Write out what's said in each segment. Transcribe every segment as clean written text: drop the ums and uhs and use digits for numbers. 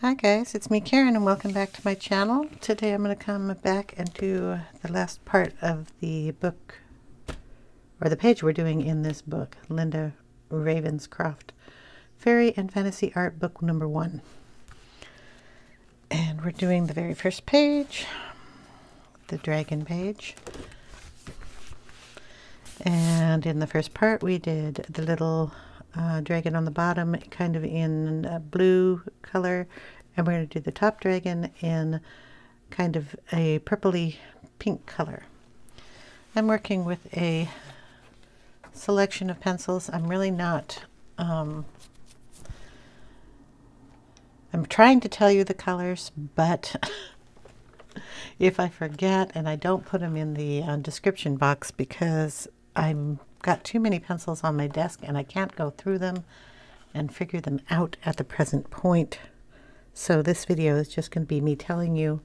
Hi guys, it's me Karen and welcome back to my channel. Today I'm going to come back and do the last part of the book, or the page we're doing in this book, Linda Ravenscroft, Fairy and Fantasy Art Book number 1. And we're doing the very first page, the dragon page. And in the first part we did the little dragon on the bottom kind of in a blue color, and we're going to do the top dragon in kind of a purpley pink color. I'm working with a selection of pencils. I'm really not I'm trying to tell you the colors, but if I forget and I don't put them in the description box because I've got too many pencils on my desk and I can't go through them and figure them out at the present point. So this video is just going to be me telling you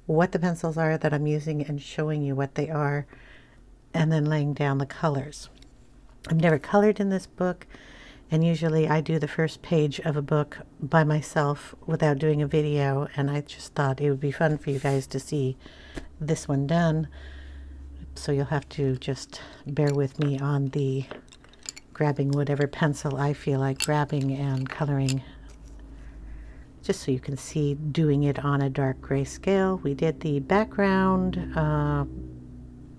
what the pencils are that I'm using and showing you what they are, and then laying down the colors. I've never colored in this book, and usually I do the first page of a book by myself without doing a video, and I just thought it would be fun for you guys to see this one done. So you'll have to just bear with me on the grabbing whatever pencil I feel like grabbing and coloring, just so you can see doing it on a dark gray scale. We did the background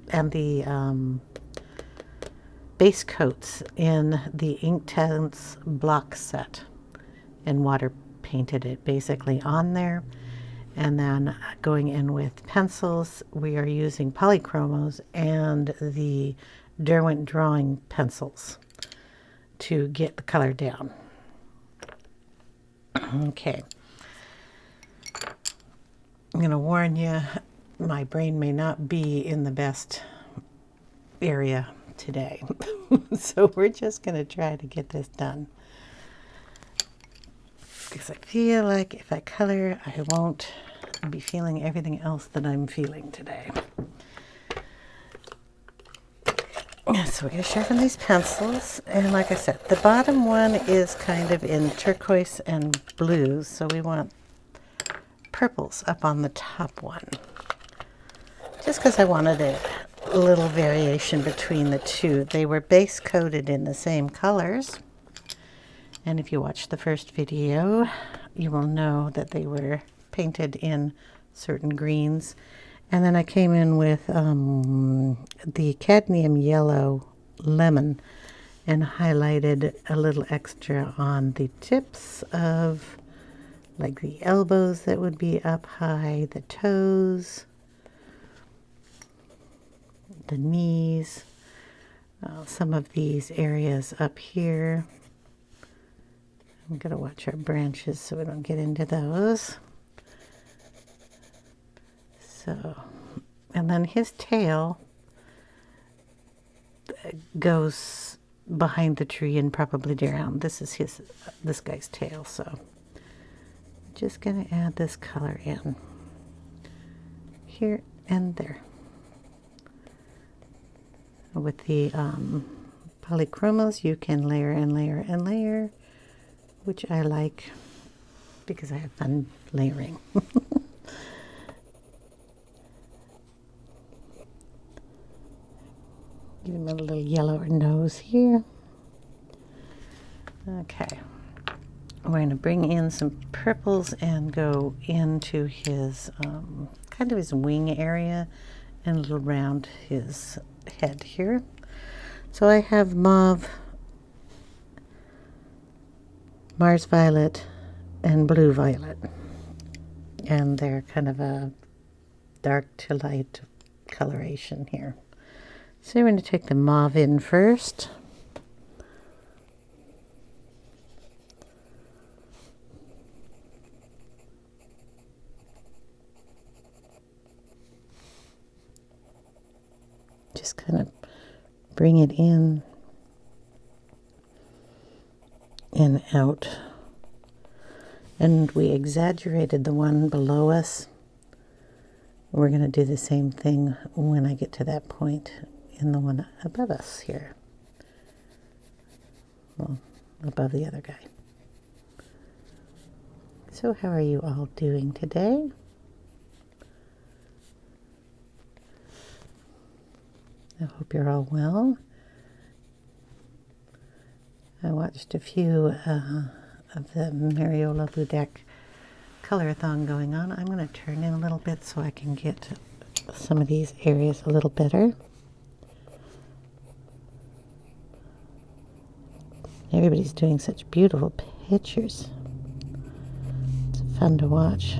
and the base coats in the Inktense block set and water painted it basically on there. And then going in with pencils, we are using Polychromos and the Derwent Drawing pencils to get the color down. Okay. I'm going to warn you, my brain may not be in the best area today. So we're just going to try to get this done, because I feel like if I color, I won't be feeling everything else that I'm feeling today. So we're going to sharpen these pencils, and like I said, the bottom one is kind of in turquoise and blues, so we want purples up on the top one, just because I wanted a little variation between the two. They were base coated in the same colors, and if you watch the first video you will know that they were painted in certain greens. And then I came in with the cadmium yellow lemon and highlighted a little extra on the tips of, like, the elbows that would be up high, the toes, the knees, some of these areas up here. I'm going to watch our branches so we don't get into those. So, and then his tail goes behind the tree and probably down. This is this guy's tail, so just going to add this color in here and there. With the Polychromos, you can layer and layer and layer, which I like because I have fun layering. Give him a little yellower nose here. Okay. We're going to bring in some purples and go into his kind of his wing area and a little around his head here. So I have mauve, Mars violet, and blue violet, and they're kind of a dark to light coloration here. So we're going to take the mauve in first. Just kind of bring it in and out. And we exaggerated the one below us. We're going to do the same thing when I get to that point in the one above us here. Well, above the other guy. So So how are you all doing today? I hope you're all well. I watched a few of the Mariola Budek color-a-thon going on. I'm going to turn in a little bit so I can get some of these areas a little better. Everybody's doing such beautiful pictures. It's fun to watch.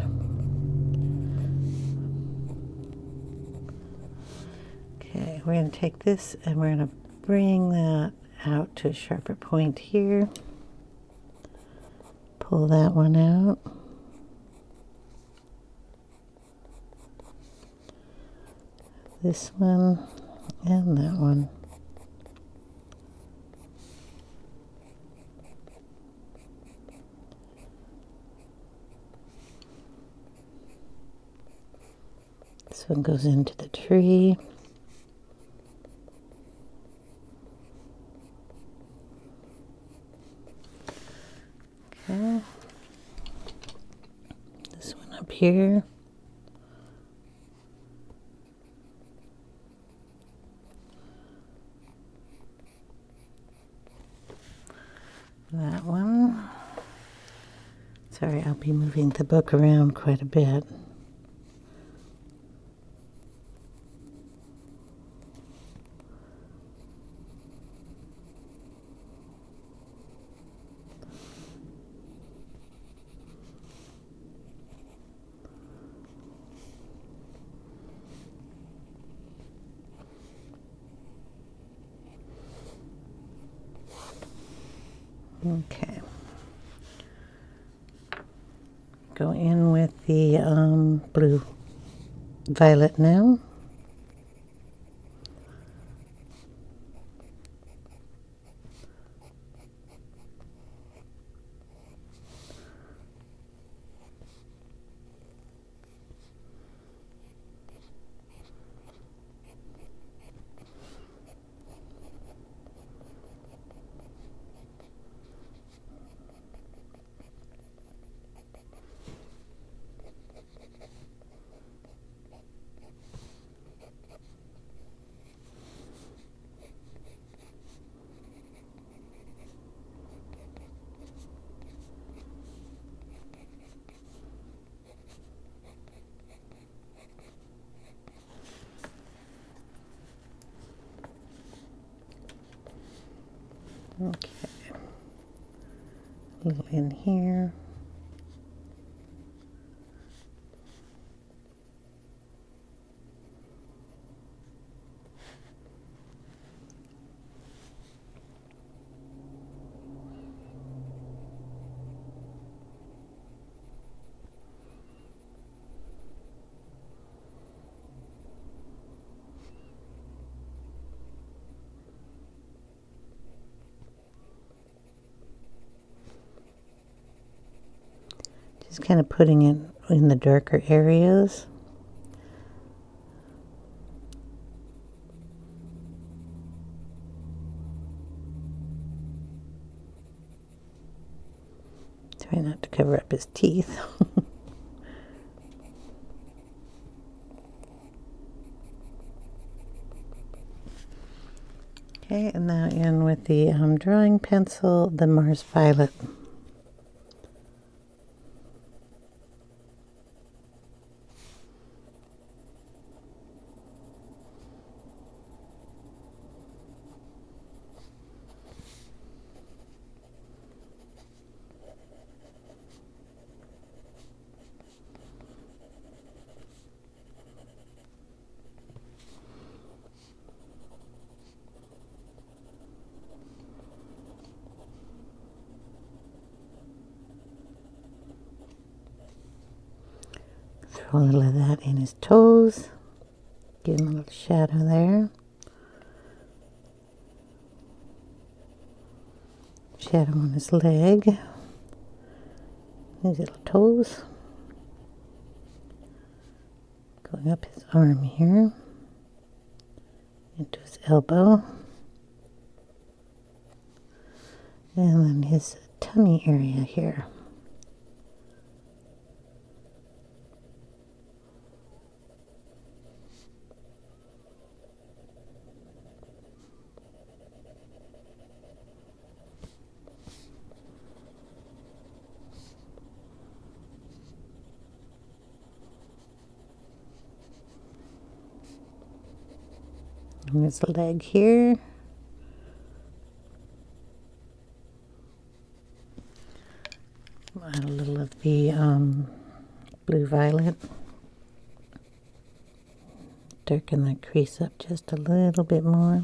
Okay, we're going to take this and we're going to bring that out to a sharper point here. Pull that one out. This one and that one. This one goes into the tree. Okay. This one up here. That one. Sorry, I'll be moving the book around quite a bit. Okay. Go in with the blue violet now. Okay, a little in here. Just kind of putting it in the darker areas. Try not to cover up his teeth. Okay, and now in with the drawing pencil, the Mars Violet. Throw a little of that in his toes. Give him a little shadow there. Shadow on his leg. His little toes. Going up his arm here. Into his elbow. And then his tummy area here. And his leg here. Add a little of the blue violet. Darken that crease up just a little bit more.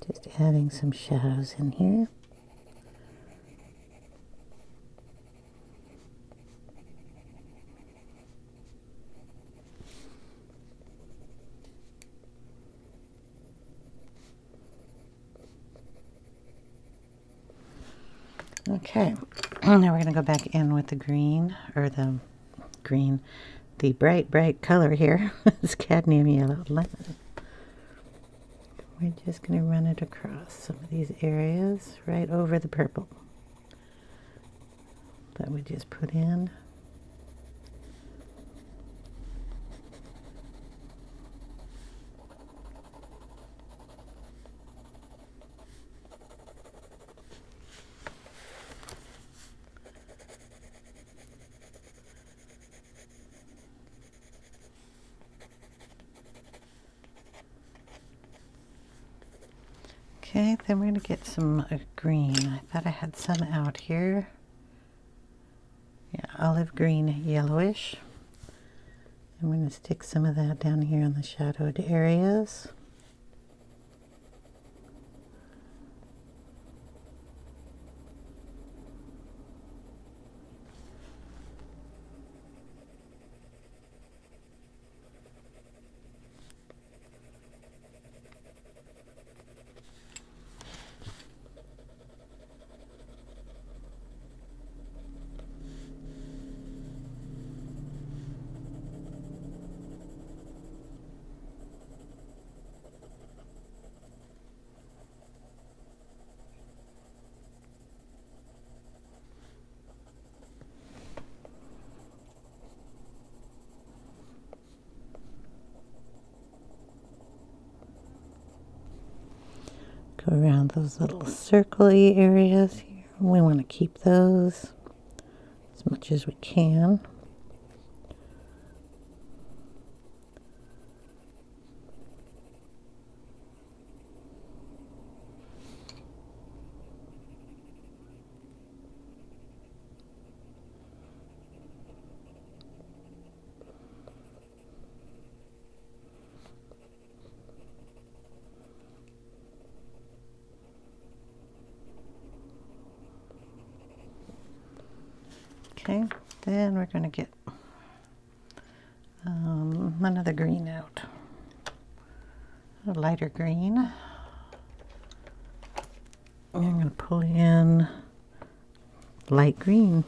Just adding some shadows in here. Okay, now we're going to go back in with the green, or the green, the bright color here. It's cadmium yellow lemon. We're just going to run it across some of these areas, right over the purple that we just put in. Okay, then we're going to get some green. I thought I had some out here. Yeah, olive green, yellowish. I'm going to stick some of that down here in the shadowed areas. Go around those little circle-y areas here. We want to keep those as much as we can. Okay, then we're going to get another green out, a lighter green. I'm going to pull in light green.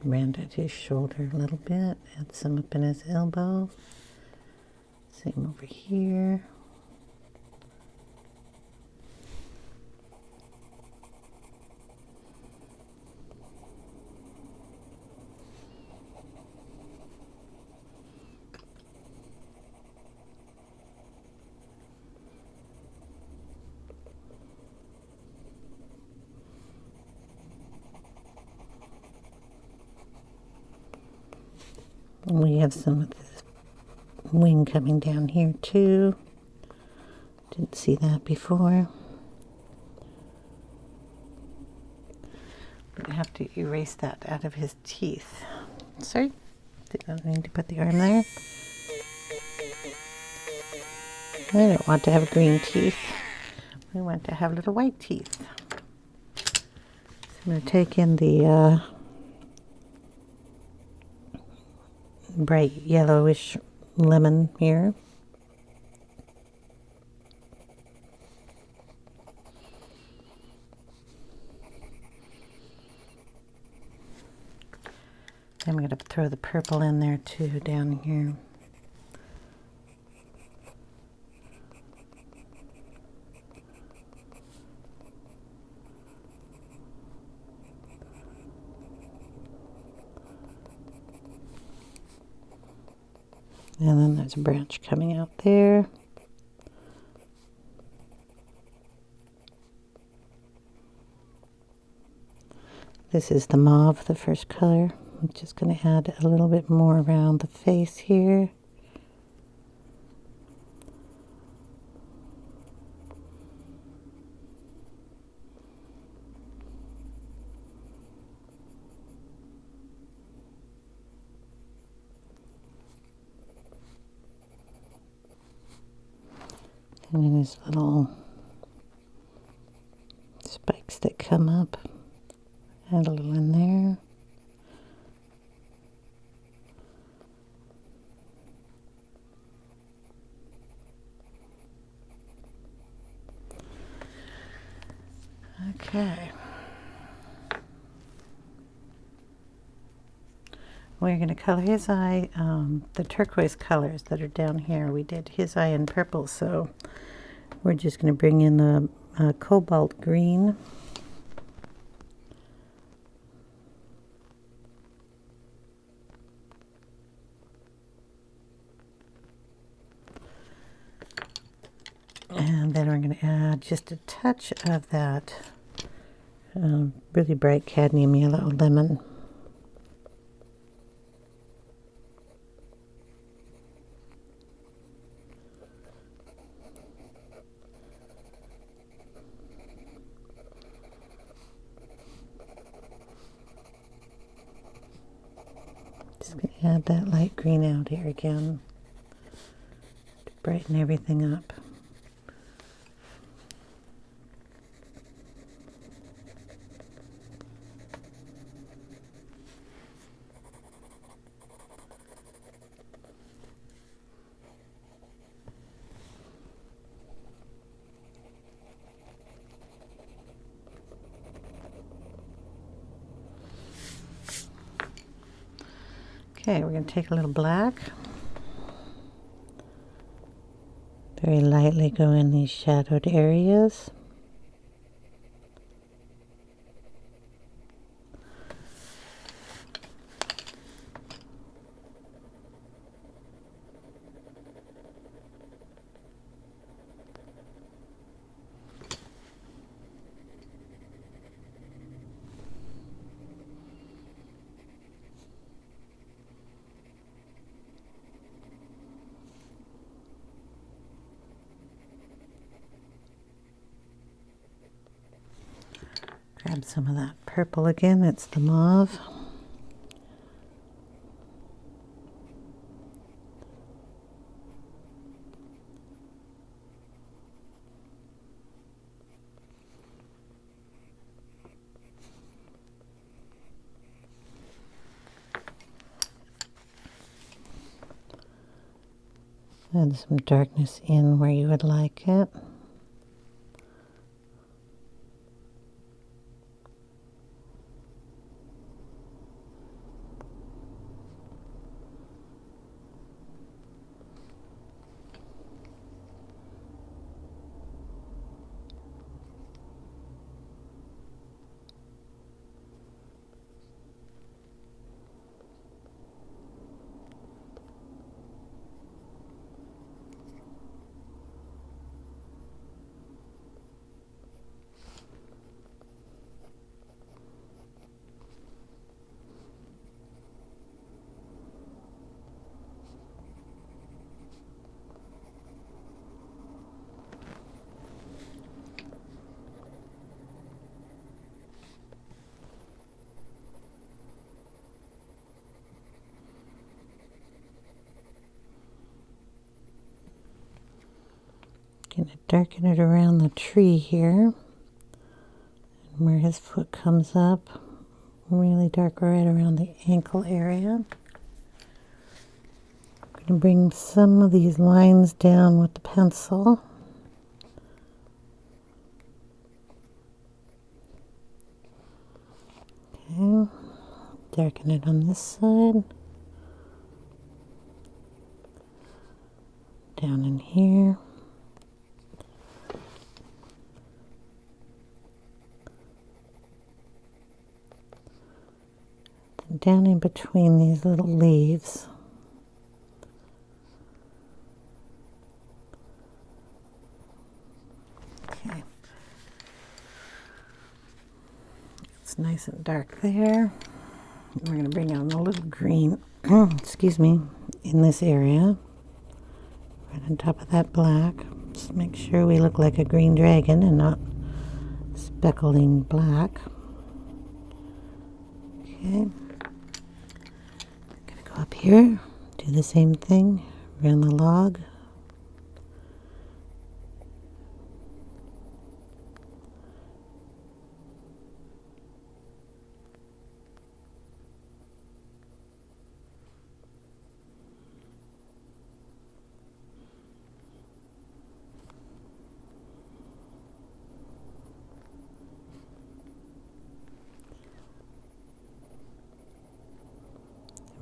Round at his shoulder a little bit, add some up in his elbow. Same over here. We have some of this wing coming down here too. Didn't see that before. We have to erase that out of his teeth. Sorry, did not mean to put the arm there. I don't want to have green teeth. We want to have little white teeth. So I'm going to take in the bright yellowish lemon here. I'm going to throw the purple in there too down here. And then there's a branch coming out there. This is the mauve, the first color. I'm just going to add a little bit more around the face here. And then there's little spikes that come up. Add a little in there. Okay. We're going to color his eye, the turquoise colors that are down here. We did his eye in purple, so we're just going to bring in the cobalt green. And then we're going to add just a touch of that really bright cadmium yellow lemon. Just going to add that light green out here again to brighten everything up. Okay, we're going to take a little black. Very lightly go in these shadowed areas. Grab some of that purple again, it's the mauve. Add some darkness in where you would like it. Going to darken it around the tree here, and where his foot comes up, really dark right around the ankle area. going to bring some of these lines down with the pencil. Okay, darken it on this side. Down in here. And down in between these little leaves. Okay. It's nice and dark there. We're going to bring on a little green, excuse me, in this area. Right on top of that black. Just make sure we look like a green dragon and not speckling black. Okay. Gonna go up here, do the same thing around the log.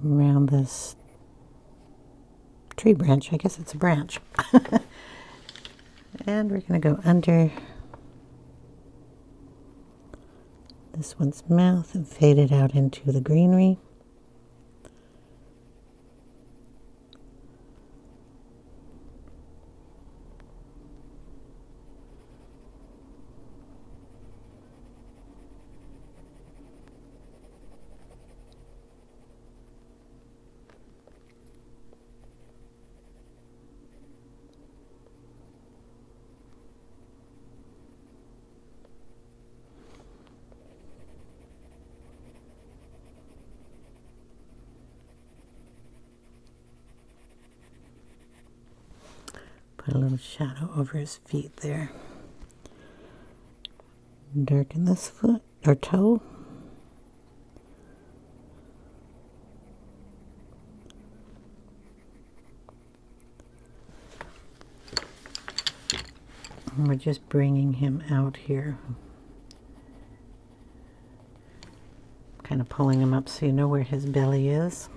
Around this tree branch. I guess it's a branch. And we're going to go under this one's mouth and fade it out into the greenery. Put a little shadow over his feet there. Darken this foot or toe. And we're just bringing him out here. Kind of pulling him up so you know where his belly is.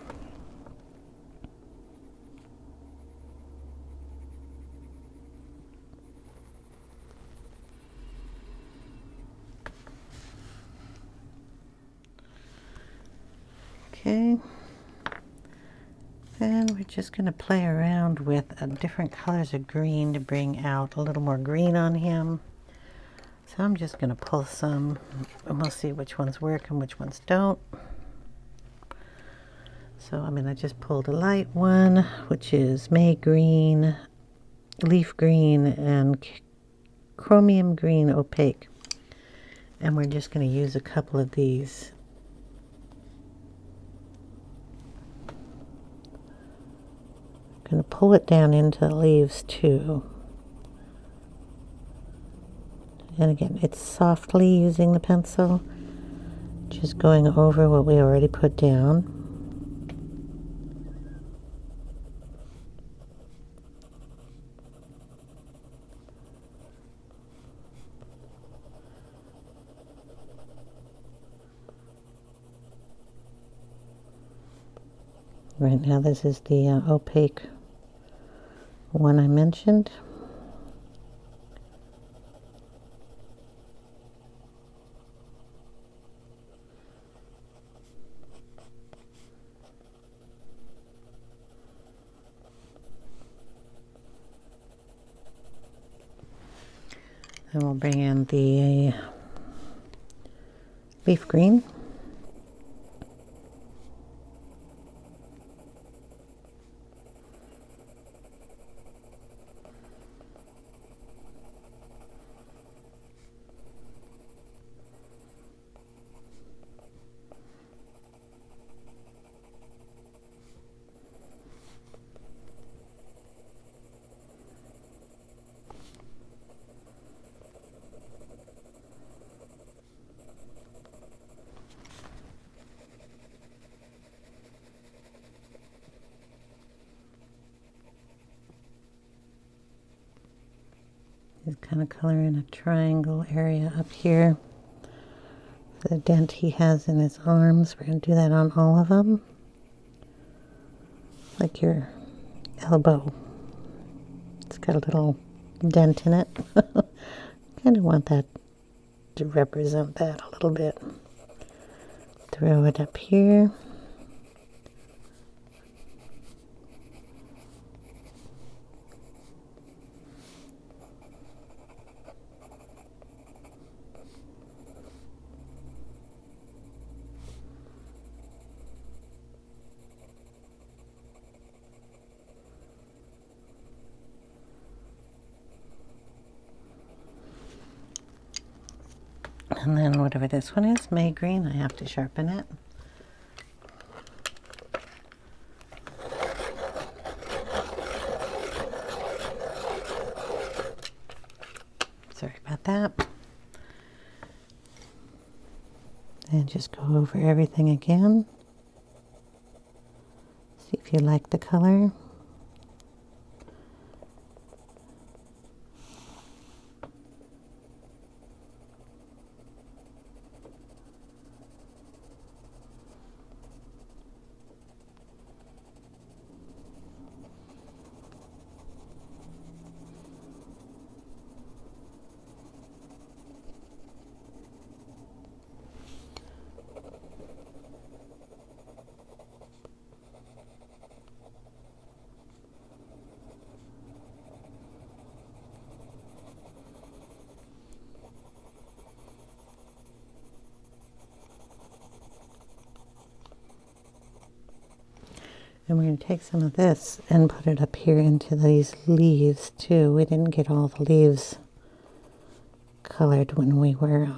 Okay, and we're just going to play around with different colors of green to bring out a little more green on him. So I'm just going to pull some, and we'll see which ones work and which ones don't. So I just pulled a light one, which is May green, leaf green, and chromium green opaque. And we're just going to use a couple of these. Going to pull it down into the leaves too. And again, it's softly using the pencil, just going over what we already put down. Right now this is the opaque one I mentioned. Then we'll bring in the leaf green. He's kind of coloring a triangle area up here. The dent he has in his arms, we're going to do that on all of them. Like your elbow. It's got a little dent in it. Kind of want that to represent that a little bit. Throw it up here. And then whatever this one is, May green, I have to sharpen it. Sorry about that. And just go over everything again. See if you like the color. And we're going to take some of this and put it up here into these leaves too. We didn't get all the leaves colored when we were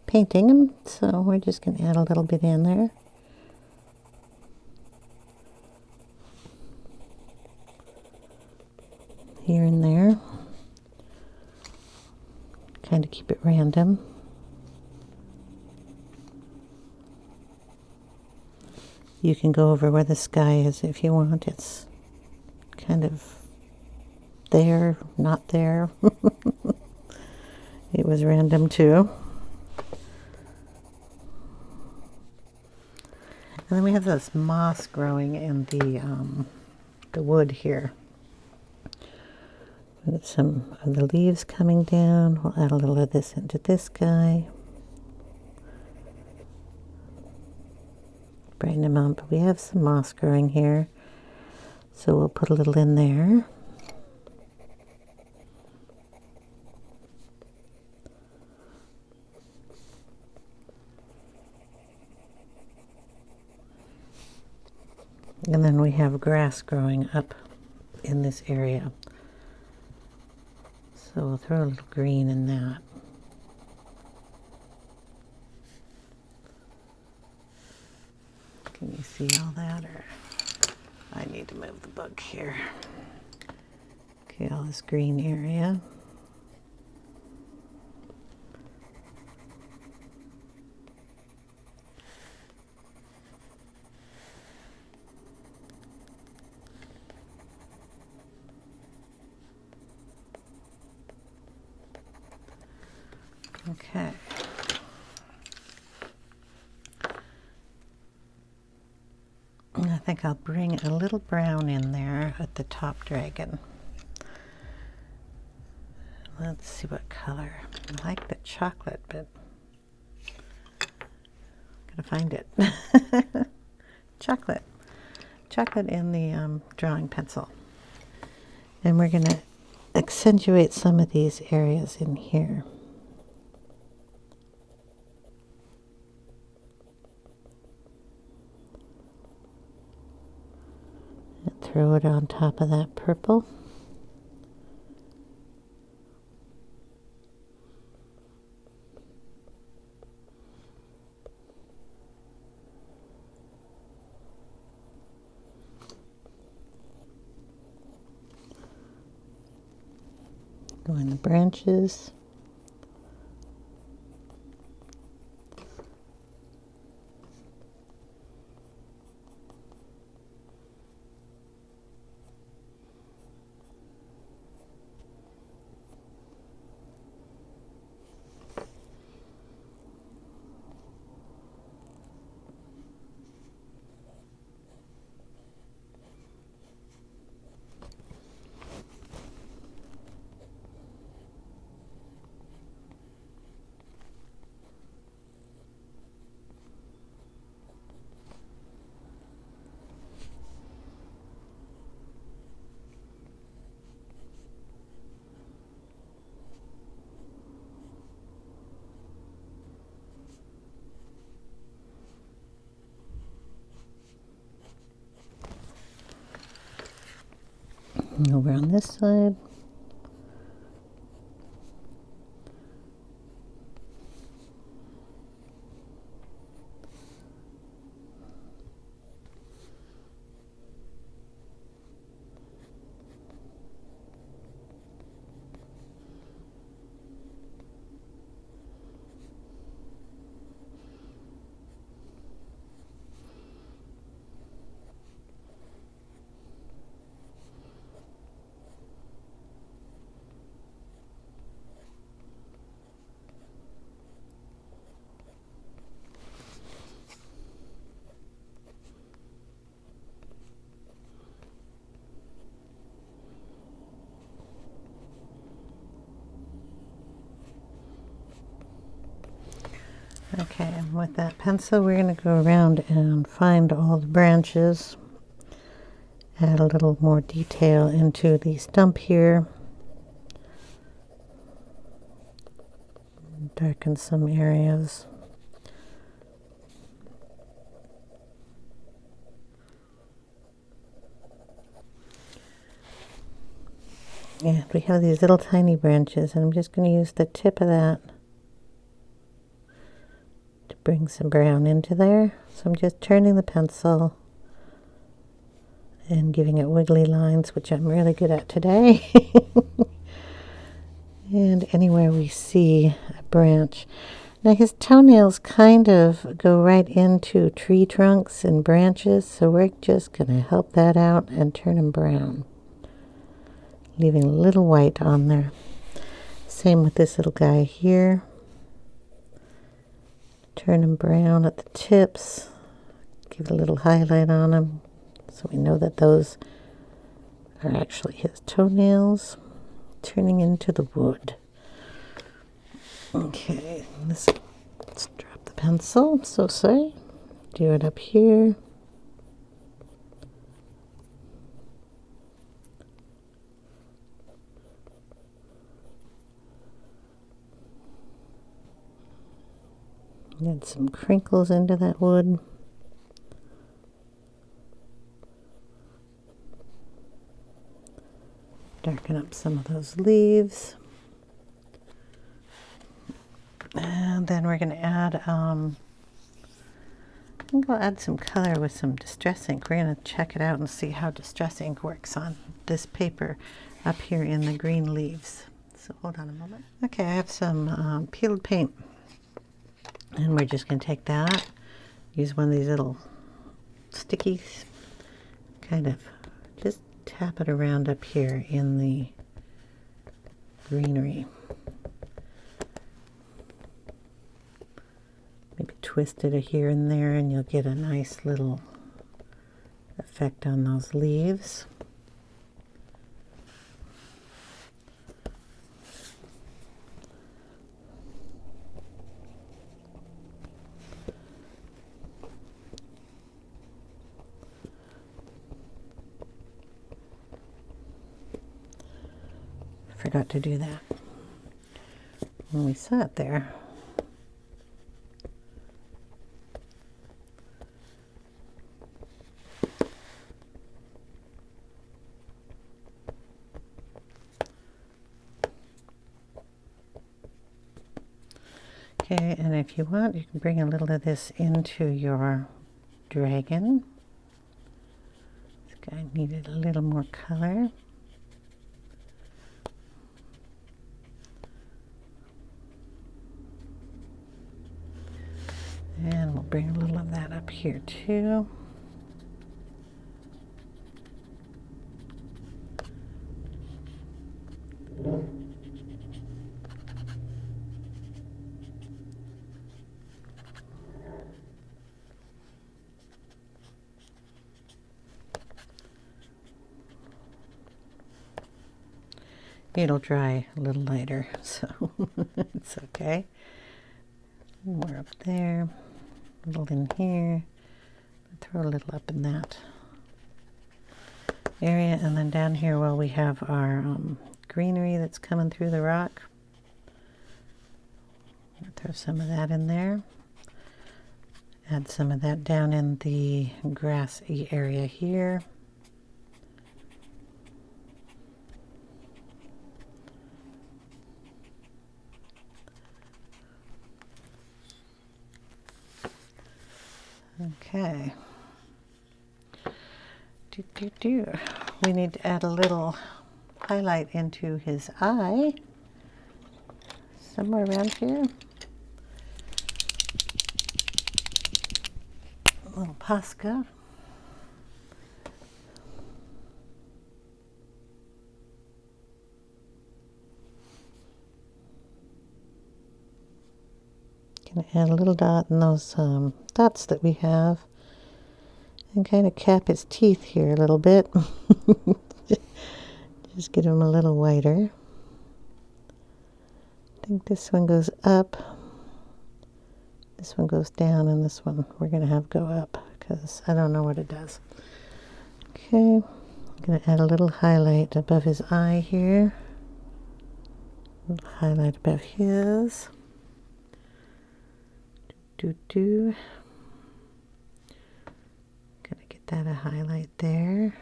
painting them, so we're just going to add a little bit in there. Here and there. Kind of keep it random. You can go over where the sky is if you want. It's kind of there, not there. It was random too. And then we have this moss growing in the wood here. With some of the leaves coming down. We'll add a little of this into this guy. Brighten them up. We have some moss growing here, so we'll put a little in there. And then we have grass growing up in this area. So we'll throw a little green in that. Can you see all that, or I need to move the book here. Okay, all this green area. Okay. And I think I'll bring a little brown in there at the top dragon. Let's see what color. I like the chocolate, but I'm gonna find it. Chocolate. Chocolate in the drawing pencil. And we're gonna accentuate some of these areas in here. Throw it on top of that purple. Go in the branches. Over on this side. Okay, and with that pencil, we're going to go around and find all the branches, add a little more detail into the stump here, darken some areas. And we have these little tiny branches, and I'm just going to use the tip of that to bring some brown into there. So I'm just turning the pencil and giving it wiggly lines, which I'm really good at today. And anywhere we see a branch. Now his toenails kind of go right into tree trunks and branches, so we're just going to help that out and turn them brown, leaving a little white on there. Same with this little guy here. Turn them brown at the tips. Give a little highlight on them so we know that those are actually his toenails turning into the wood. Okay, let's drop the pencil, so say. Do it up here. Add some crinkles into that wood. Darken up some of those leaves. And then we're going to add, I'm going to add some color with some Distress ink. We're going to check it out and see how Distress ink works on this paper up here in the green leaves. So hold on a moment. Okay, I have some peeled paint. And we're just going to take that, use one of these little stickies, kind of just tap it around up here in the greenery. Maybe twist it here and there, and you'll get a nice little effect on those leaves. Forgot to do that when we saw it there. Okay, and if you want, you can bring a little of this into your dragon. This guy needed a little more color. And we'll bring a little of that up here too. It'll dry a little later, so it's okay. More up there, a little in here, throw a little up in that area, and then down here, well, we have our greenery that's coming through the rock. I'll throw some of that in there. Add some of that down in the grassy area here. Okay. We need to add a little highlight into his eye. Somewhere around here. A little Posca. Gonna add a little dot in those dots that we have, and kind of cap his teeth here a little bit. Just get them a little whiter. I think this one goes up, this one goes down, and this one we're going to have go up because I don't know what it does. Okay, I'm going to add a little highlight above his eye here. A little highlight above his. Gonna get that a highlight there.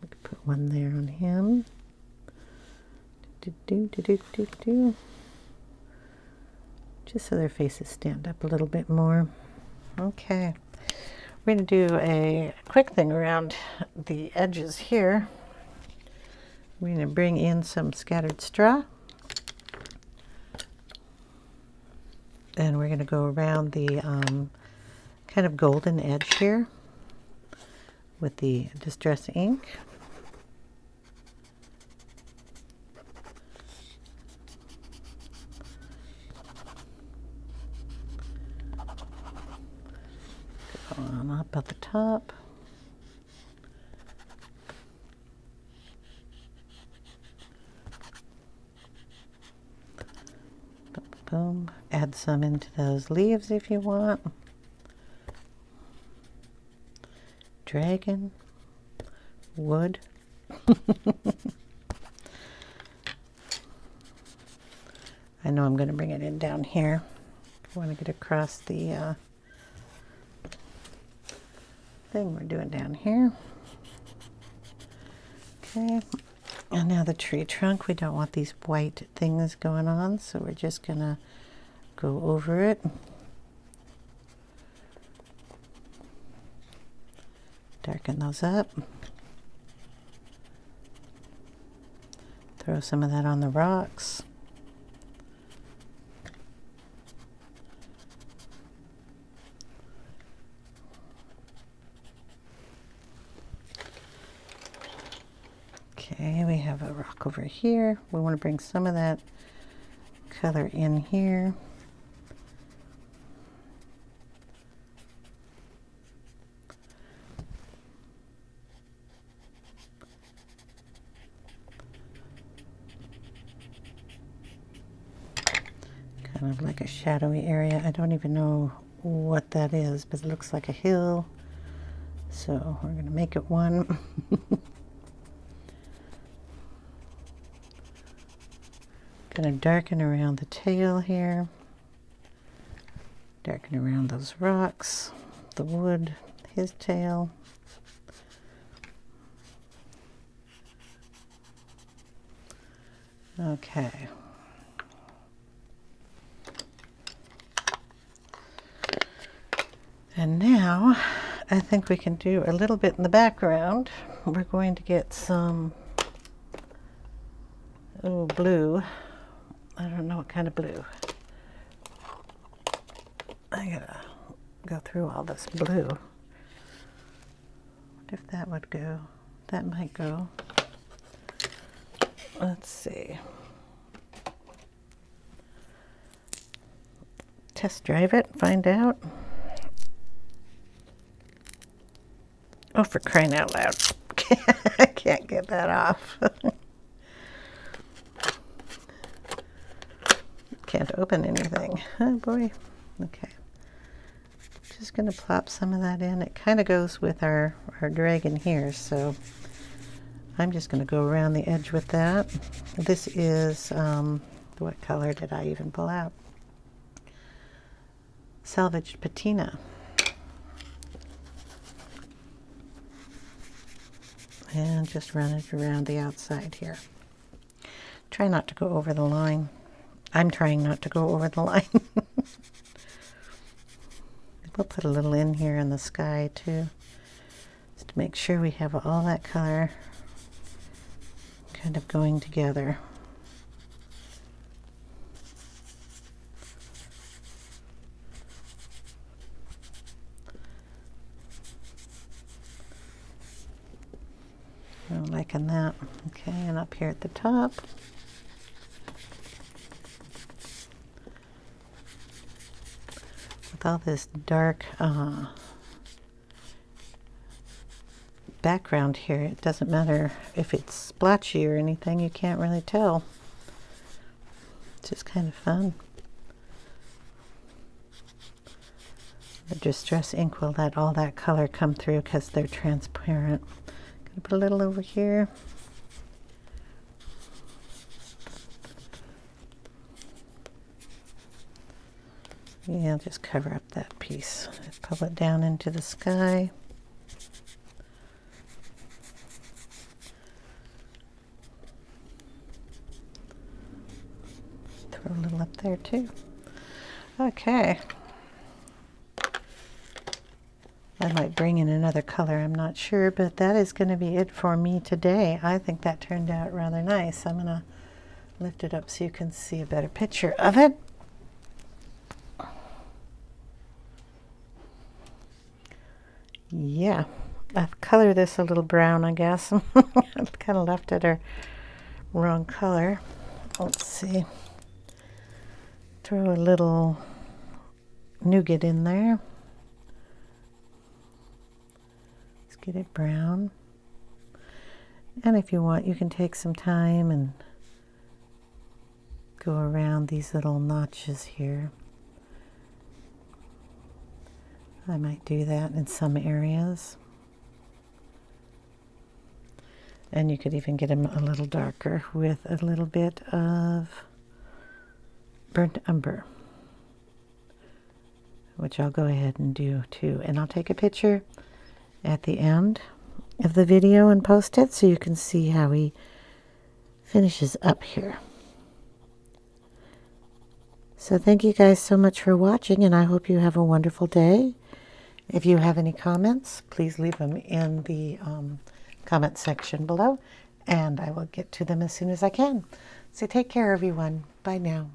We could put one there on him. Just so their faces stand up a little bit more. Okay, we're going to do a quick thing around the edges here. We're going to bring in some scattered straw, and we're going to go around the kind of golden edge here with the Distress ink. Go on up at the top. Boom. Add some into those leaves if you want. Dragon. Wood. I know I'm going to bring it in down here. I want to get across the thing we're doing down here. Okay. And now the tree trunk, we don't want these white things going on, so we're just going to go over it. Darken those up. Throw some of that on the rocks. Okay, we have a rock over here. We want to bring some of that color in here. Kind of like a shadowy area. I don't even know what that is, but it looks like a hill. So we're going to make it one. Going to darken around the tail here. Darken around those rocks, the wood, his tail. Okay. And now I think we can do a little bit in the background. We're going to get some blue. I don't know what kind of blue. I gotta go through all this blue. What if that would go? That might go. Let's see. Test drive it, find out. Oh, for crying out loud. I can't get that off. Can't open anything. Oh boy. Okay. Just going to plop some of that in. It kind of goes with our dragon here, so I'm just going to go around the edge with that. This is, what color did I even pull out? Salvaged Patina. And just run it around the outside here. Try not to go over the line. I'm trying not to go over the line. We'll put a little in here in the sky too, just to make sure we have all that color kind of going together. I'm liking that. Okay, and up here at the top, with all this dark background here, it doesn't matter if it's splotchy or anything, you can't really tell. It's just kind of fun. The Distress ink will let all that color come through because they're transparent. Gonna put a little over here. Yeah, I'll just cover up that piece. Pull it down into the sky. Throw a little up there too. Okay. I might bring in another color, I'm not sure, but that is going to be it for me today. I think that turned out rather nice. I'm going to lift it up so you can see a better picture of it. Yeah, I've colored this a little brown, I guess. I've kind of left it a wrong color. Let's see. Throw a little nougat in there. Let's get it brown. And if you want, you can take some time and go around these little notches here. I might do that in some areas. And you could even get them a little darker with a little bit of burnt umber, which I'll go ahead and do too. And I'll take a picture at the end of the video and post it so you can see how he finishes up here. So thank you guys so much for watching, and I hope you have a wonderful day. If you have any comments, please leave them in the comment section below, and I will get to them as soon as I can. So take care, everyone. Bye now.